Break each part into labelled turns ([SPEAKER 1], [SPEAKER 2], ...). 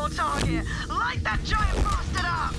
[SPEAKER 1] your target. Light that giant bastard up!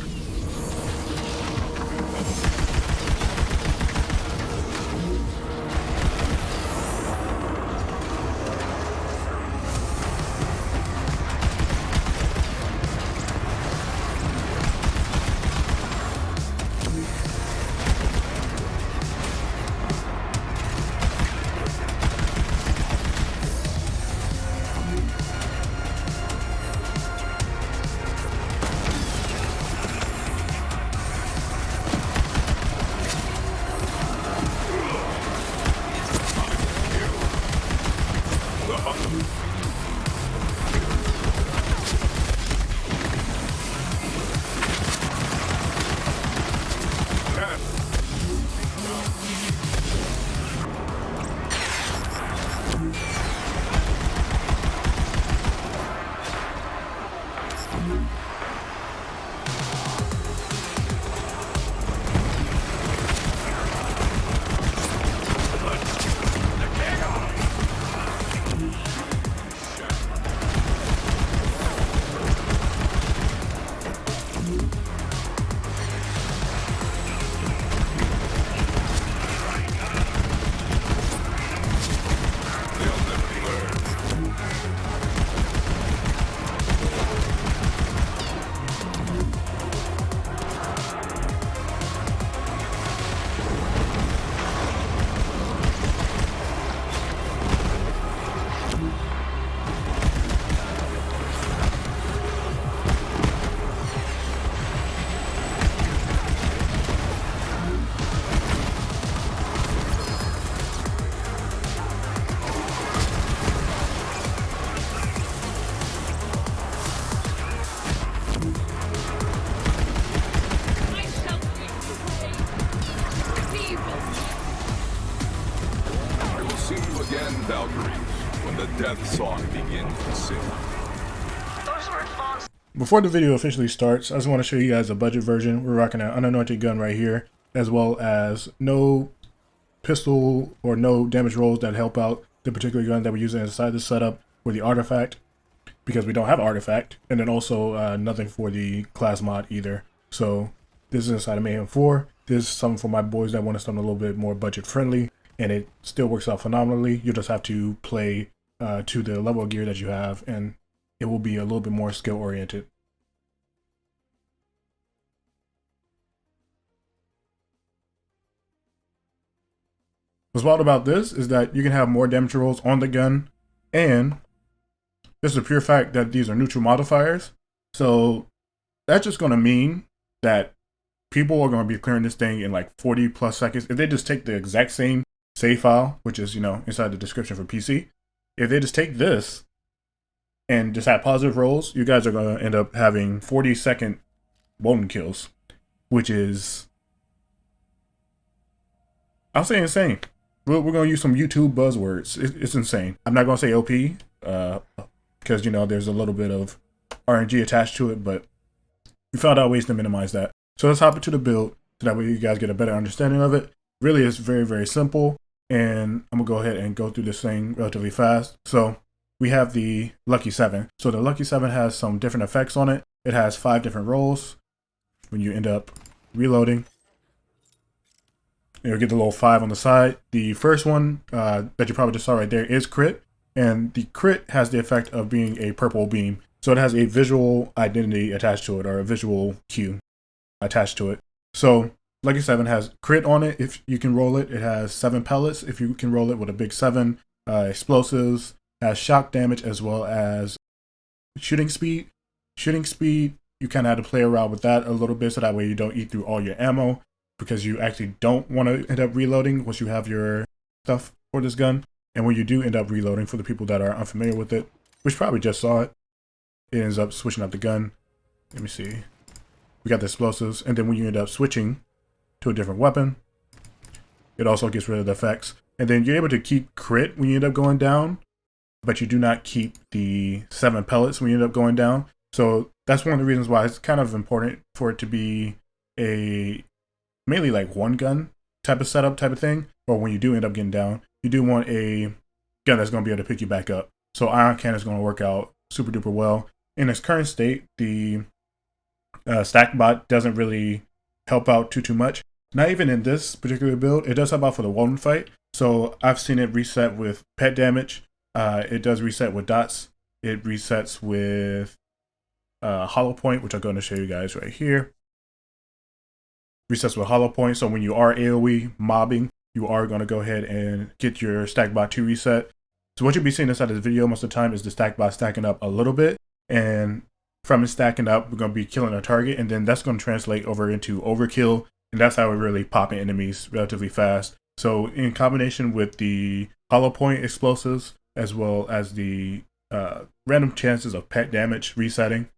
[SPEAKER 2] Before the video officially starts, I just want to show you guys a budget version. We're rocking an unanointed gun right here, as well as no pistol or no damage rolls that help out the particular gun that we're using inside the setup for the artifact, because we don't have artifact, and then also nothing for the class mod either. So this is inside of Mayhem 4. This is something for my boys that want something a little bit more budget friendly, and it still works out phenomenally. You just have to play to the level of gear that you have, and it will be a little bit more skill oriented. What's wild about this is that you can have more damage rolls on the gun, and this is a pure fact that these are neutral modifiers. So that's just going to mean that people are going to be clearing this thing in like 40 plus seconds. If they just take the exact same save file, which is, you know, inside the description for PC, if they just take this and just have positive rolls, you guys are going to end up having 40-second WOTAN kills, which is, I'll say insane. We're going to use some YouTube buzzwords. It's insane. I'm not going to say OP, because, you know, there's a little bit of RNG attached to it, but we found out ways to minimize that. So let's hop into the build so that way you guys get a better understanding of it. Really, it's very, very simple, and I'm going to go ahead and go through this thing relatively fast. So we have the Lucky 7. So the Lucky 7 has some different effects on it. It has 5 different rolls. When you end up reloading, you'll get the little 5 on the side. The first one that you probably just saw right there is crit, and the crit has the effect of being a purple beam. So it has a visual identity attached to it, or a visual cue attached to it. So Lucky 7 has crit on it if you can roll it. It has 7 pellets if you can roll it with a big 7. Explosives, has shock damage, as well as shooting speed. Shooting speed, you kind of have to play around with that a little bit so that way you don't eat through all your ammo, because you actually don't want to end up reloading once you have your stuff for this gun. And when you do end up reloading, for the people that are unfamiliar with it, which probably just saw it, it ends up switching up the gun. Let me see. We got the explosives, and then when you end up switching to a different weapon, it also gets rid of the effects. And then you're able to keep crit when you end up going down, but you do not keep the 7 pellets when you end up going down. So that's one of the reasons why it's kind of important for it to be a mainly like one gun type of setup type of thing. Or when you do end up getting down, you do want a gun that's going to be able to pick you back up. So ion cannon is going to work out super duper well. in its current state, the Stackbot doesn't really help out too much. Not even in this particular build. It does help out for the WOTAN fight. So I've seen it reset with pet damage. It does reset with dots. It resets with hollow point, which I'm going to show you guys right here. Resets with hollow point. So when you are AoE mobbing, you are going to go ahead and get your Stackbot to reset. So what you'll be seeing inside of this video most of the time is the Stackbot stacking up a little bit, and from it stacking up, we're going to be killing our target, and then that's going to translate over into overkill, and that's how we're really popping enemies relatively fast. So in combination with the hollow point explosives, as well as the random chances of pet damage resetting,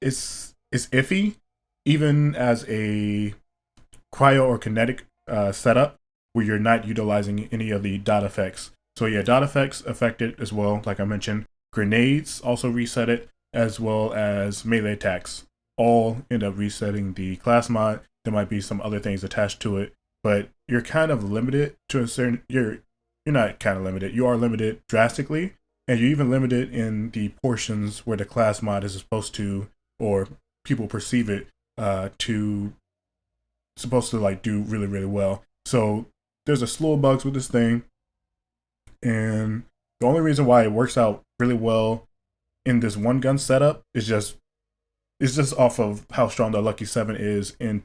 [SPEAKER 2] it's iffy, even as a cryo or kinetic setup where you're not utilizing any of the dot effects. So yeah, dot effects affect it as well, like I mentioned. Grenades also reset it, as well as melee attacks. All end up resetting the class mod. There might be some other things attached to it, but you're kind of limited to a certain, you're not kind of limited, you are limited drastically, and you're even limited in the portions where the class mod is supposed to, or people perceive it supposed to like do really, really well. So there's a slew of bugs with this thing, and the only reason why it works out really well in this one gun setup is just off of how strong the Lucky 7 is in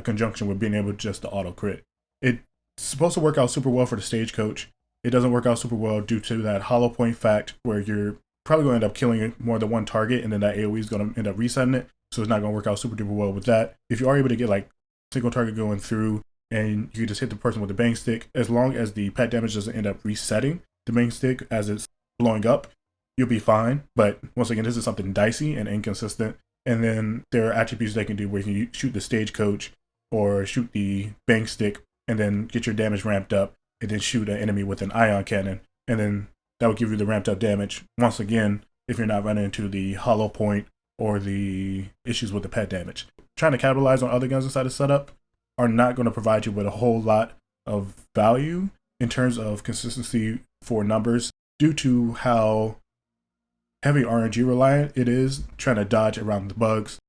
[SPEAKER 2] conjunction with being able to just to auto crit. It's supposed to work out super well for the stagecoach. It doesn't work out super well due to that hollow point fact, where you're probably going to end up killing more than one target, and then that AoE is going to end up resetting it. So it's not going to work out super duper well with that. If you are able to get like single target going through, and you just hit the person with the bang stick, as long as the pet damage doesn't end up resetting the bang stick as it's blowing up, you'll be fine. But once again, this is something dicey and inconsistent. And then there are attributes they can do where you can shoot the stagecoach or shoot the bang stick and then get your damage ramped up, and then shoot an enemy with an ion cannon, and then that will give you the ramped up damage once again if you're not running into the hollow point or the issues with the pet damage. Trying to capitalize on other guns inside the setup are not going to provide you with a whole lot of value in terms of consistency for numbers, due to how heavy RNG reliant it is trying to dodge around the bugs.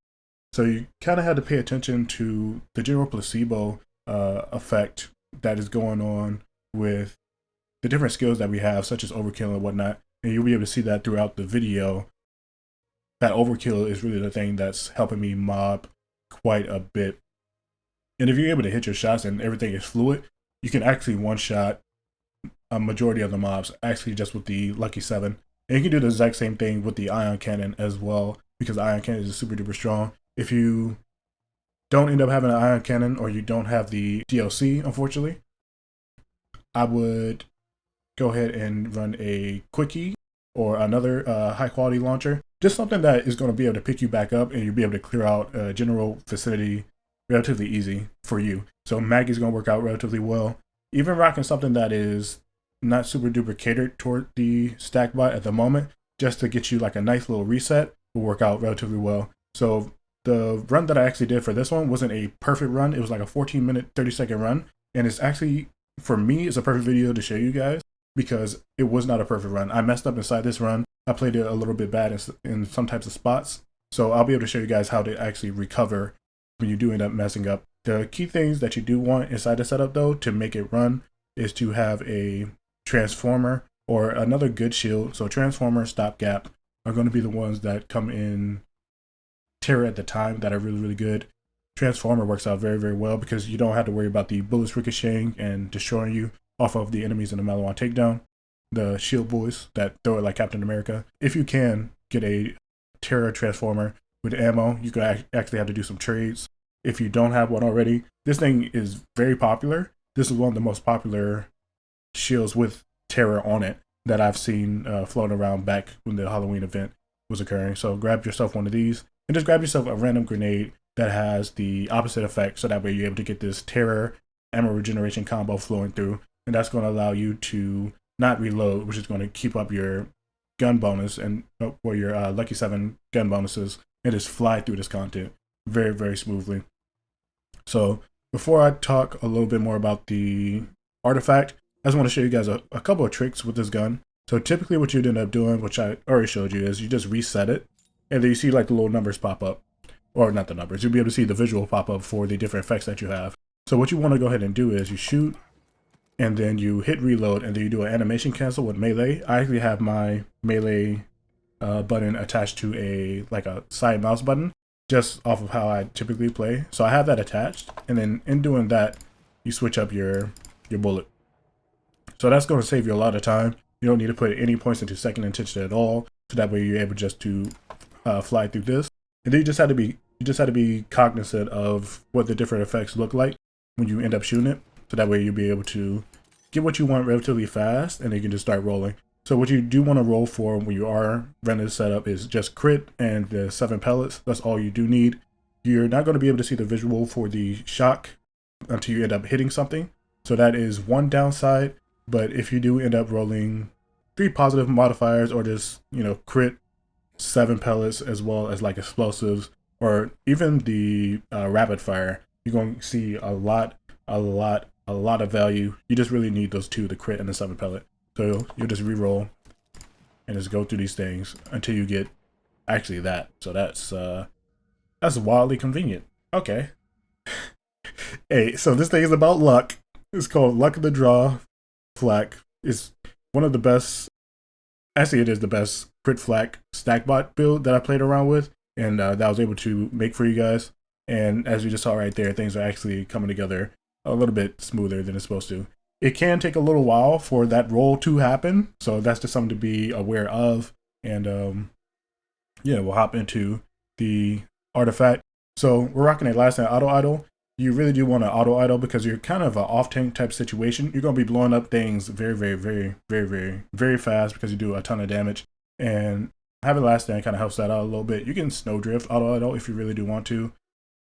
[SPEAKER 2] So you kind of had to pay attention to the general placebo effect that is going on with the different skills that we have, such as overkill and whatnot. And you'll be able to see that throughout the video. That overkill is really the thing that's helping me mob quite a bit. And if you're able to hit your shots and everything is fluid, you can actually one-shot a majority of the mobs actually just with the Lucky 7. And you can do the exact same thing with the ion cannon as well, because the ion cannon is super duper strong. If you don't end up having an ion cannon, or you don't have the DLC, unfortunately, I would go ahead and run a quickie or another high quality launcher. Just something that is going to be able to pick you back up, and you'll be able to clear out a general vicinity relatively easy for you. So Maggie's going to work out relatively well. Even rocking something that is not super duper catered toward the Stackbot at the moment, just to get you like a nice little reset, will work out relatively well. So the run that I actually did for this one wasn't a perfect run. It was like a 14-minute, 30-second run. And it's actually, for me, it's a perfect video to show you guys, because it was not a perfect run. I messed up inside this run. I played it a little bit bad in some types of spots. So I'll be able to show you guys how to actually recover when you do end up messing up. The key things that you do want inside the setup, though, to make it run is to have a transformer or another good shield. So transformer, stopgap are going to be the ones that come in Terror at the time that are really, really good. Transformer works out very, very well because you don't have to worry about the bullets ricocheting and destroying you off of the enemies in the Maliwan Takedown. The shield boys that throw it like Captain America. If you can get a Terror transformer with ammo, you could actually have to do some trades. If you don't have one already, this thing is very popular. This is one of the most popular shields with Terror on it that I've seen floating around back when the Halloween event was occurring. So grab yourself one of these, and just grab yourself a random grenade that has the opposite effect, so that way you're able to get this Terror ammo regeneration combo flowing through, and that's going to allow you to not reload, which is going to keep up your gun bonus and or your Lucky 7 gun bonuses, and just fly through this content very, very smoothly. So before I talk a little bit more about the artifact, I just want to show you guys a couple of tricks with this gun. So typically what you'd end up doing, which I already showed you, is you just reset it. and then you see like the little numbers pop up, or not the numbers, you'll be able to see the visual pop up for the different effects that you have. So what you want to go ahead and do is you shoot, and then you hit reload, and then you do an animation cancel with melee. I actually have my melee button attached to a side mouse button, just off of how I typically play. So I have that attached, and then in doing that, you switch up your bullet. So that's going to save you a lot of time. You don't need to put any points into second intention at all, so that way you're able just to fly through this. And then you just have to be cognizant of what the different effects look like when you end up shooting it, so that way you'll be able to get what you want relatively fast, and then you can just start rolling. So what you do want to roll for when you are running the setup is just crit and the 7 pellets. That's all you do need. You're not going to be able to see the visual for the shock until you end up hitting something. So that is one downside. But if you do end up rolling 3 positive modifiers, or just, crit, 7 pellets, as well as like explosives, or even the rapid fire, you're going to see a lot of value. You just really need those 2, the crit and the 7 pellet. So you'll just re-roll and just go through these things until you get actually that. So that's wildly convenient. Okay. Hey, so this thing is about luck. It's called Luck of the Draw. Flak is one of the best. Actually, it is the best crit Flak Stackbot build that I played around with, and that I was able to make for you guys. And as you just saw right there, things are actually coming together a little bit smoother than it's supposed to. It can take a little while for that roll to happen, so that's just something to be aware of. And yeah, we'll hop into the artifact. So we're rocking a last night auto idle. You really do want to auto idle because you're kind of an off tank type situation. You're going to be blowing up things very fast because you do a ton of damage. And having last stand kind of helps that out a little bit. You can snow drift auto idle if you really do want to.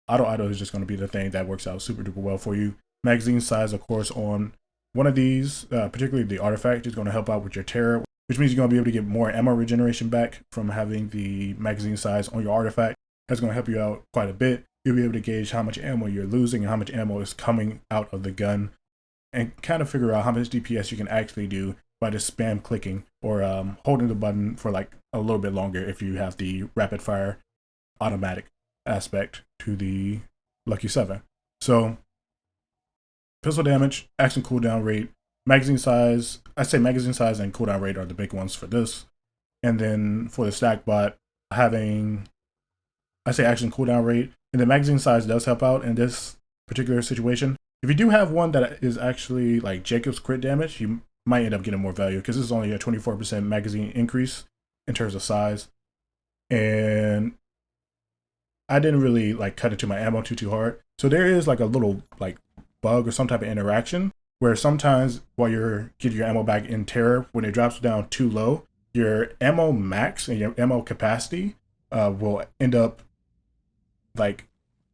[SPEAKER 2] Auto idle is just going to be the thing that works out super duper well for you. Magazine size, of course, on one of these, particularly the artifact, is going to help out with your terror, which means you're going to be able to get more ammo regeneration back from having the magazine size on your artifact. That's going to help you out quite a bit. You'll be able to gauge how much ammo you're losing and how much ammo is coming out of the gun, and kind of figure out how much DPS you can actually do by just spam clicking or holding the button for like a little bit longer if you have the rapid fire automatic aspect to the Lucky 7. So pistol damage, action cooldown rate, magazine size. I say magazine size and cooldown rate are the big ones for this. And then for the Stackbot, having, I say action cooldown rate, and the magazine size does help out in this particular situation. If you do have one that is actually like Jacob's crit damage, you might end up getting more value because this is only a 24% magazine increase in terms of size. And I didn't really like cut into my ammo too hard. So there is like a little like bug or some type of interaction where sometimes while you're getting your ammo back in terror, when it drops down too low, your ammo max and your ammo capacity will end up like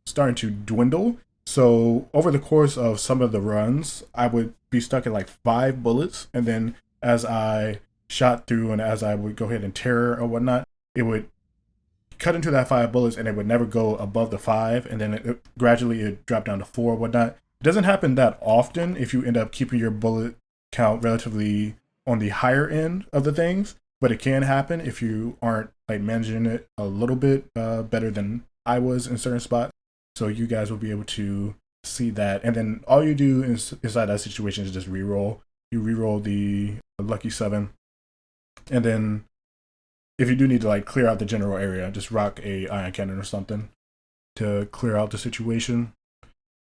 [SPEAKER 2] starting to dwindle. So over the course of some of the runs, I would be stuck at like 5 bullets, and then as I shot through and as I would go ahead and terror or whatnot, it would cut into that 5 bullets and it would never go above the 5, and then it gradually dropped down to 4 or whatnot. It doesn't happen that often if you end up keeping your bullet count relatively on the higher end of the things, but it can happen if you aren't like managing it a little bit better than I was in certain spots. So you guys will be able to see that. And then all you do inside that situation is just re-roll. You re-roll the Lucky 7. And then if you do need to like clear out the general area, just rock a ion cannon or something to clear out the situation.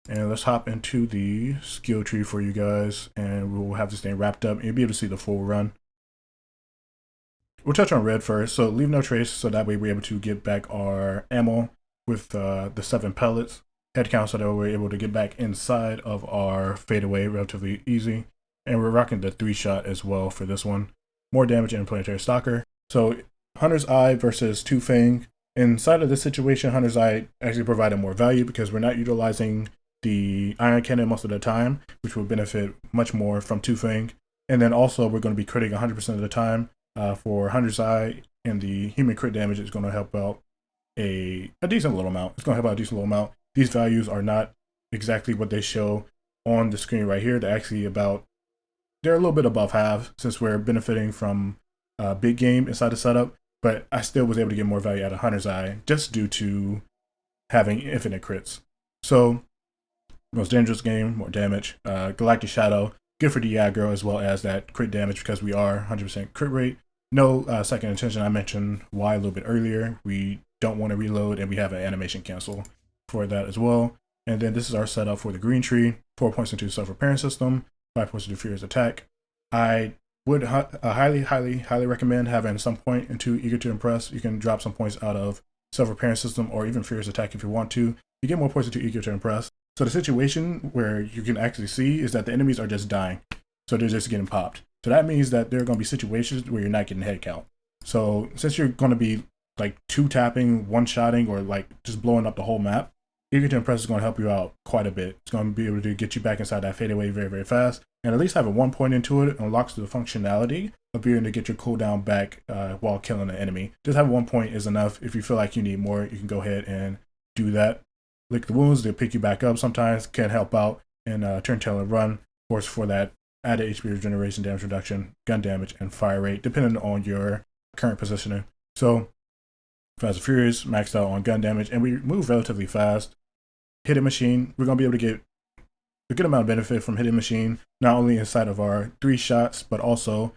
[SPEAKER 2] And let's hop into the skill tree for you guys, and we'll have this thing wrapped up and you'll be able to see the full run. We'll touch on red first. So leave no trace, so that way we're able to get back our ammo with the 7 pellets, head count, so that we're able to get back inside of our fadeaway relatively easy. And we're rocking the 3-shot as well for this one. More damage and planetary stalker. So Hunter's Eye versus Two Fang. Inside of this situation, Hunter's Eye actually provided more value because we're not utilizing the iron cannon most of the time, which will benefit much more from Two Fang. And then also we're going to be critting 100% of the time for Hunter's Eye, and the human crit damage is going to help out a decent little amount. It's going to help out a decent little amount. These values are not exactly what they show on the screen right here. They're actually they're a little bit above half, since we're benefiting from big game inside the setup. but I still was able to get more value out of Hunter's Eye just due to having infinite crits. So, most dangerous game, more damage. Galactic Shadow, good for the aggro as well as that crit damage because we are 100% crit rate. No second intention. I mentioned why a little bit earlier. We don't want to reload, and we have an animation cancel for that as well. And then this is our setup for the green tree. 4 points into self-repairing system, 5 points into Furious Attack. I would highly recommend having some point into Eager to Impress. You can drop some points out of self-repairing system or even Furious Attack if you want to. You get more points into Eager to Impress. So the situation where you can actually see is that the enemies are just dying. So they're just getting popped. So that means that there are going to be situations where you're not getting head count. So since you're going to be like 2-tapping, 1-shotting, or like just blowing up the whole map, Eager to Impress is going to help you out quite a bit. It's going to be able to get you back inside that fadeaway very fast. And at least having 1 point into it unlocks the functionality of being able to get your cooldown back while killing an enemy. Just having 1 point is enough. If you feel like you need more, you can go ahead and do that. Lick the Wounds, they'll pick you back up sometimes, can help out, and turn, tail, and run. Of course, for that added HP regeneration, damage reduction, gun damage, and fire rate, depending on your current positioning. So, Fast and Furious, maxed out on gun damage, and we move relatively fast. Hidden Machine, we're going to be able to get a good amount of benefit from Hidden Machine, not only inside of our 3 shots, but also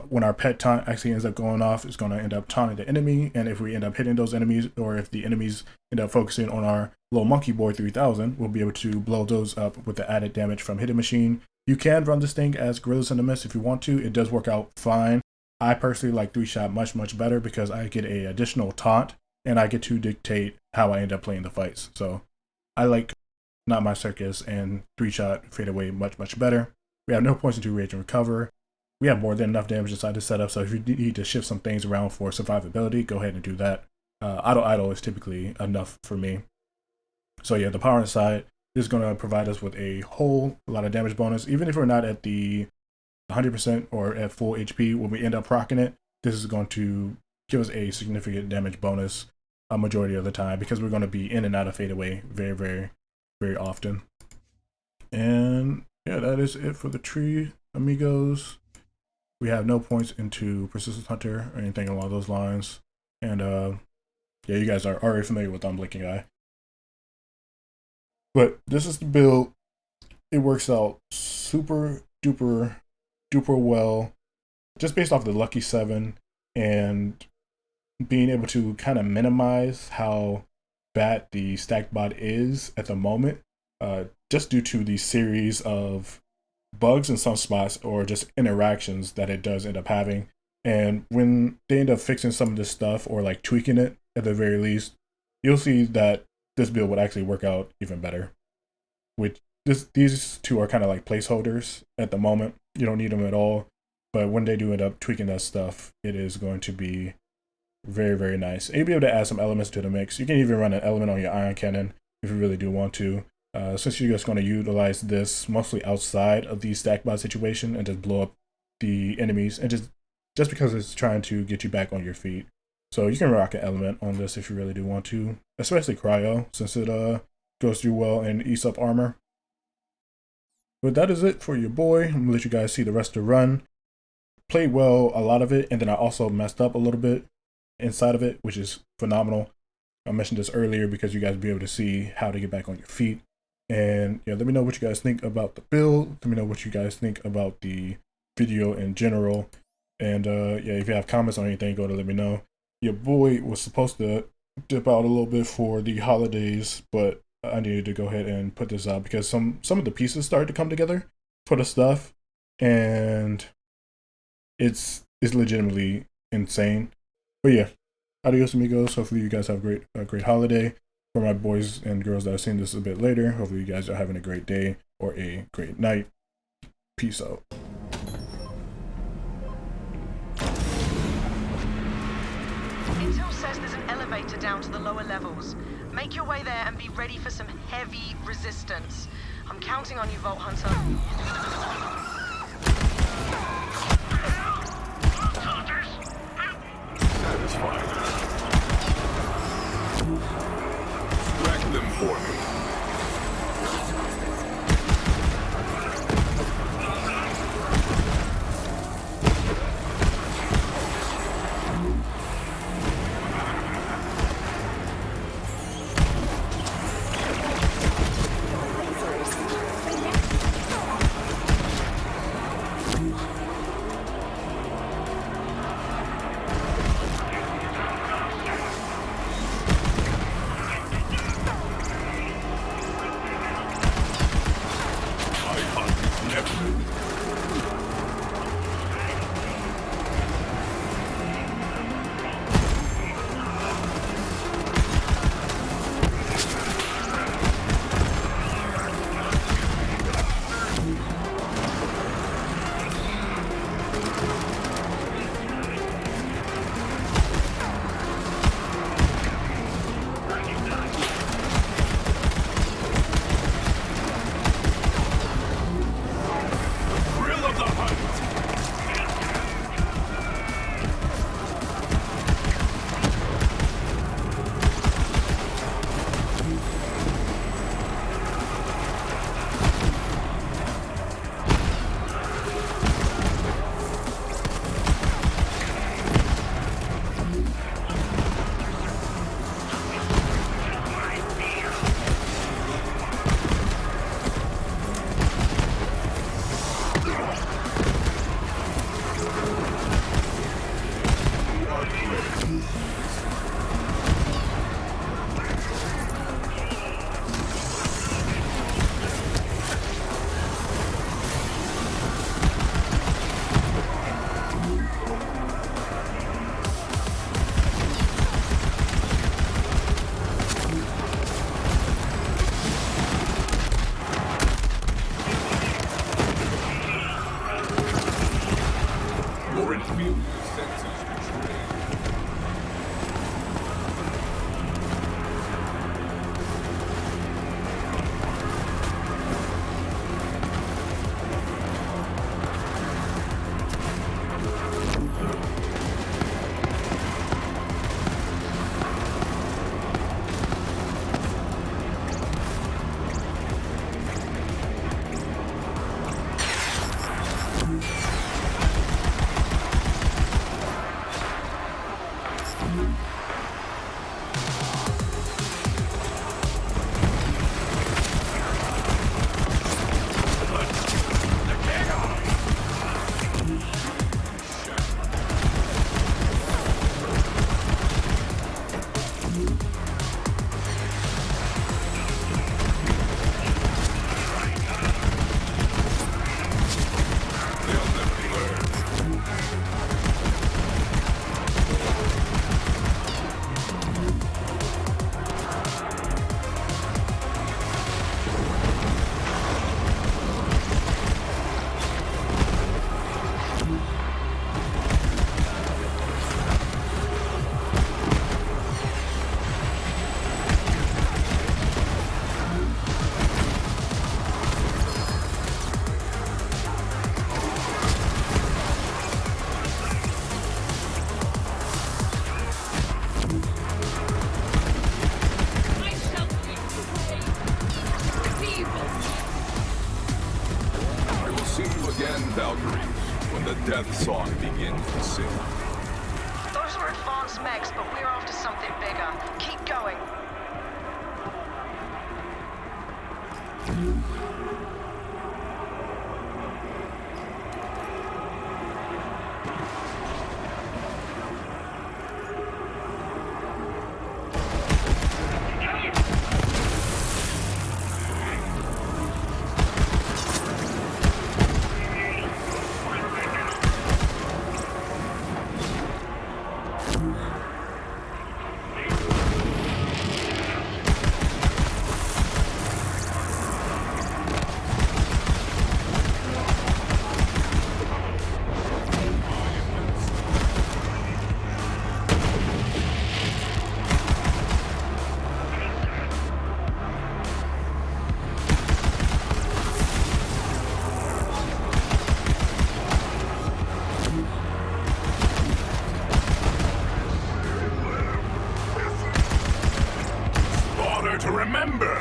[SPEAKER 2] when our pet taunt actually ends up going off, it's going to end up taunting the enemy, and if we end up hitting those enemies, or if the enemies end up focusing on our little monkey boy 3000, we'll be able to blow those up with the added damage from Hidden Machine. You can run this thing as Gorillas in the Mist if you want to. It does work out fine. I personally like 3-shot much better because I get a additional taunt, and I get to dictate how I end up playing the fights. So I like Not My Circus and 3-shot fade away much better. We have no points into Rage and Recover. We have more than enough damage inside the setup, so if you need to shift some things around for survivability, go ahead and do that. Idle is typically enough for me. So yeah, the power inside is going to provide us with a whole lot of damage bonus. Even if we're not at the 100% or at full HP, when we end up proccing it, this is going to give us a significant damage bonus a majority of the time because we're going to be in and out of fadeaway very often. And yeah, that is it for the tree, amigos. We have no points into Persistent Hunter or anything along those lines. And yeah, you guys are already familiar with Unblinking Eye. But this is the build. It works out super duper well, just based off the Lucky 7 and being able to kind of minimize how bad the Stackbot is at the moment, just due to the series of bugs in some spots or just interactions that it does end up having. And when they end up fixing some of this stuff or like tweaking it at the very least, you'll see that this build would actually work out even better. These two are kind of like placeholders at the moment. You don't need them at all, but when they do end up tweaking that stuff, it is going to be very nice. And you'll be able to add some elements to the mix. You can even run an element on your ion cannon if you really do want to. Since you're just going to utilize this mostly outside of the Stackbot situation and just blow up the enemies, and just because it's trying to get you back on your feet. So you can rock an element on this if you really do want to, especially Cryo, since it goes through well and eats up armor. But that is it for your boy. I'm gonna let you guys see the rest of the run. Played well a lot of it, and then I also messed up a little bit inside of it, which is phenomenal. I mentioned this earlier because you guys will be able to see how to get back on your feet. And yeah, let me know what you guys think about the build. Let me know what you guys think about the video in general. And yeah, if you have comments on anything, go to let me know. Your boy was supposed to dip out a little bit for the holidays, but I needed to go ahead and put this out because some of the pieces started to come together for the stuff, and it's legitimately insane. But yeah, adios amigos. Hopefully you guys have a great holiday. For my boys and girls that are seeing this a bit later, hopefully you guys are having a great day or a great night. Peace out.
[SPEAKER 1] Intel says there's an elevator down to the lower levels. Make your way there and be ready for some heavy resistance. I'm counting on you, Vault Hunter.
[SPEAKER 3] Satisfied. Wreck them for me. death song begins to sing.
[SPEAKER 1] Those were advanced mechs, but we're after something bigger. Keep going.
[SPEAKER 3] To remember.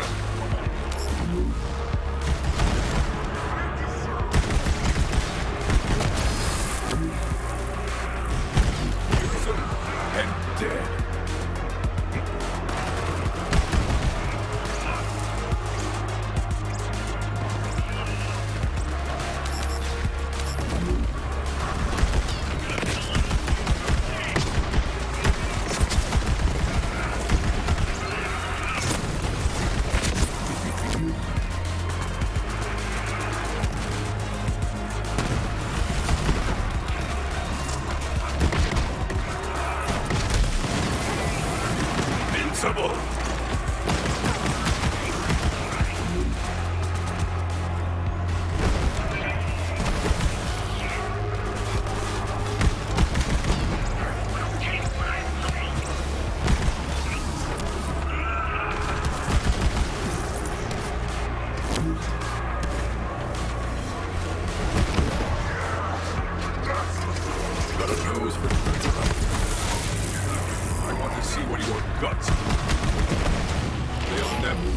[SPEAKER 3] Fearsome and dead. Invincible. Got a nose for I want to see what your guts. They'll never.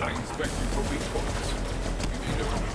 [SPEAKER 3] I inspect you for weak points. You need a...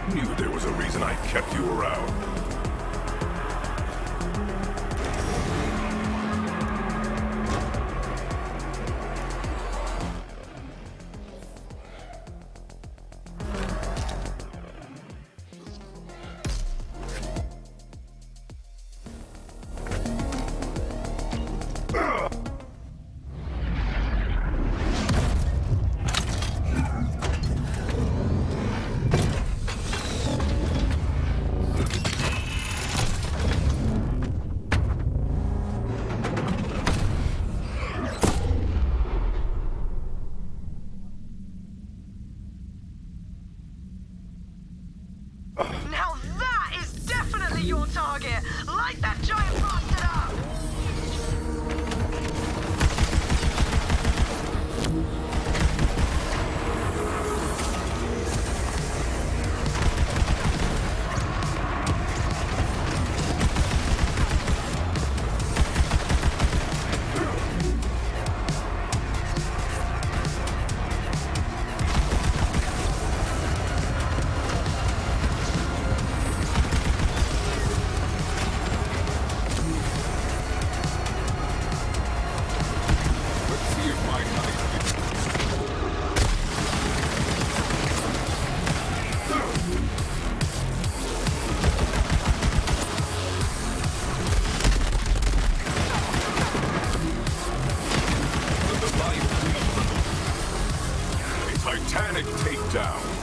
[SPEAKER 3] Knew there was a reason I kept you around.
[SPEAKER 1] Now that is definitely your target! Light that giant bastard up! Titanic takedown.